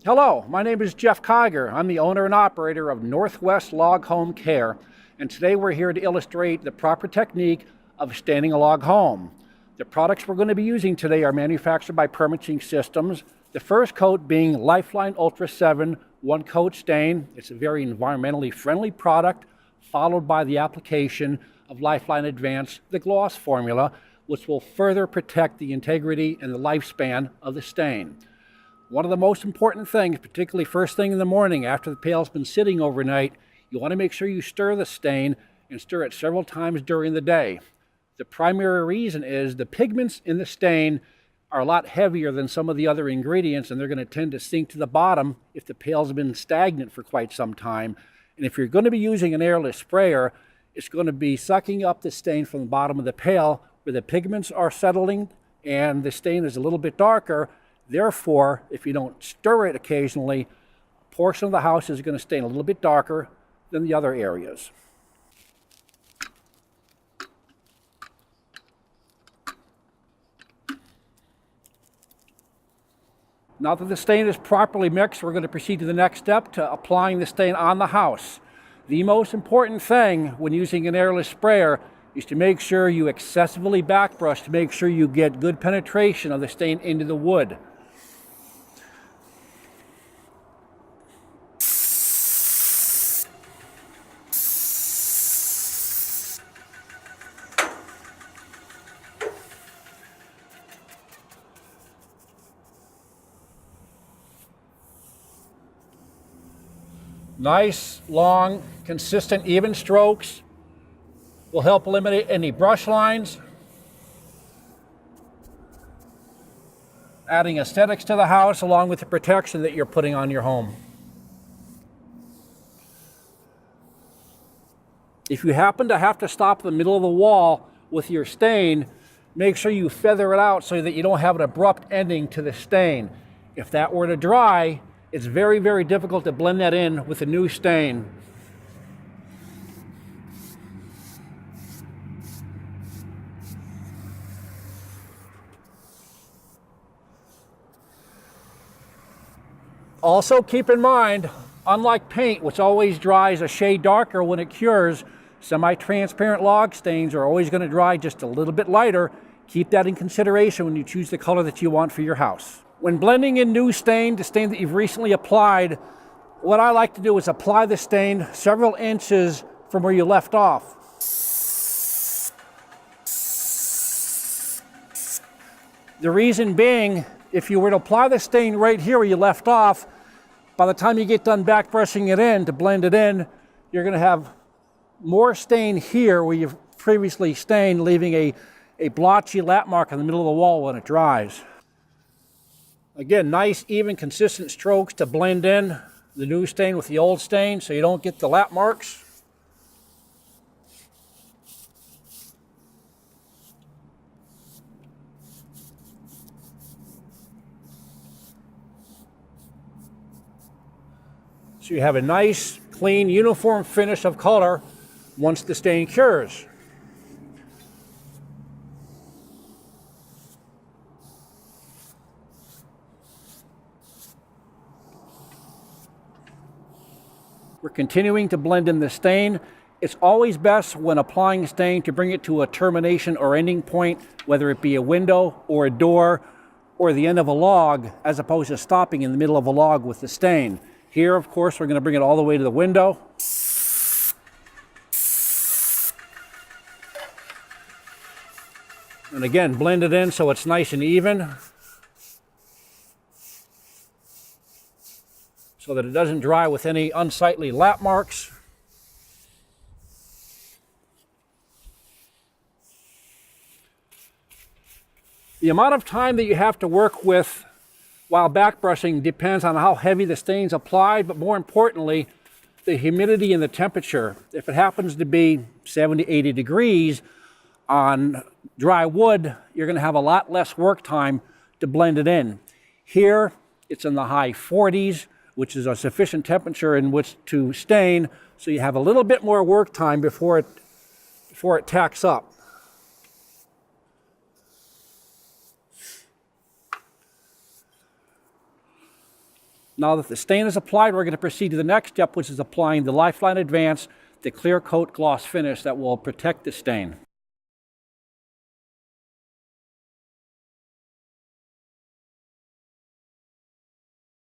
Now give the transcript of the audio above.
Hello, my name is Jeff Kiger. I'm the owner and operator of Northwest Log Home Care, and today we're here to illustrate the proper technique of staining a log home. The products we're going to be using today are manufactured by Perma-Chink systems. The first coat being Lifeline Ultra 7 one-coat stain. It's a very environmentally friendly product, followed by the application of Lifeline Advance, the gloss formula, which will further protect the integrity and the lifespan of the stain. One of the most important things, particularly first thing in the morning after the pail's been sitting overnight, you want to make sure you stir the stain and stir it several times during the day. The primary reason is the pigments in the stain are a lot heavier than some of the other ingredients, and they're going to tend to sink to the bottom if the pail's been stagnant for quite some time. And if you're going to be using an airless sprayer, it's going to be sucking up the stain from the bottom of the pail where the pigments are settling and the stain is a little bit darker. Therefore, if you don't stir it occasionally, a portion of the house is going to stain a little bit darker than the other areas. Now that the stain is properly mixed, we're going to proceed to the next step, to applying the stain on the house. The most important thing when using an airless sprayer is to make sure you excessively backbrush to make sure you get good penetration of the stain into the wood. Nice, long, consistent, even strokes will help eliminate any brush lines, adding aesthetics to the house along with the protection that you're putting on your home. If you happen to have to stop in the middle of the wall with your stain, make sure you feather it out so that you don't have an abrupt ending to the stain. If that were to dry, it's very, very difficult to blend that in with a new stain. Also keep in mind, unlike paint, which always dries a shade darker when it cures, semi-transparent log stains are always going to dry just a little bit lighter. Keep that in consideration when you choose the color that you want for your house. When blending in new stain, the stain that you've recently applied, what I like to do is apply the stain several inches from where you left off. The reason being, if you were to apply the stain right here where you left off, by the time you get done back brushing it in to blend it in, you're going to have more stain here where you've previously stained, leaving a blotchy lap mark in the middle of the wall when it dries. Again, nice, even, consistent strokes to blend in the new stain with the old stain so you don't get the lap marks. So you have a nice, clean, uniform finish of color once the stain cures. We're continuing to blend in the stain. It's always best when applying stain to bring it to a termination or ending point, whether it be a window or a door or the end of a log, as opposed to stopping in the middle of a log with the stain. Here, of course, we're going to bring it all the way to the window. And again, blend it in so it's nice and even, so that it doesn't dry with any unsightly lap marks. The amount of time that you have to work with while backbrushing depends on how heavy the stain's applied, but more importantly, the humidity and the temperature. If it happens to be 70, 80 degrees on dry wood, you're going to have a lot less work time to blend it in. Here, it's in the high 40s, which is a sufficient temperature in which to stain, so you have a little bit more work time before it tacks up. Now that the stain is applied, we're going to proceed to the next step, which is applying the Lifeline Advance, the clear coat gloss finish that will protect the stain.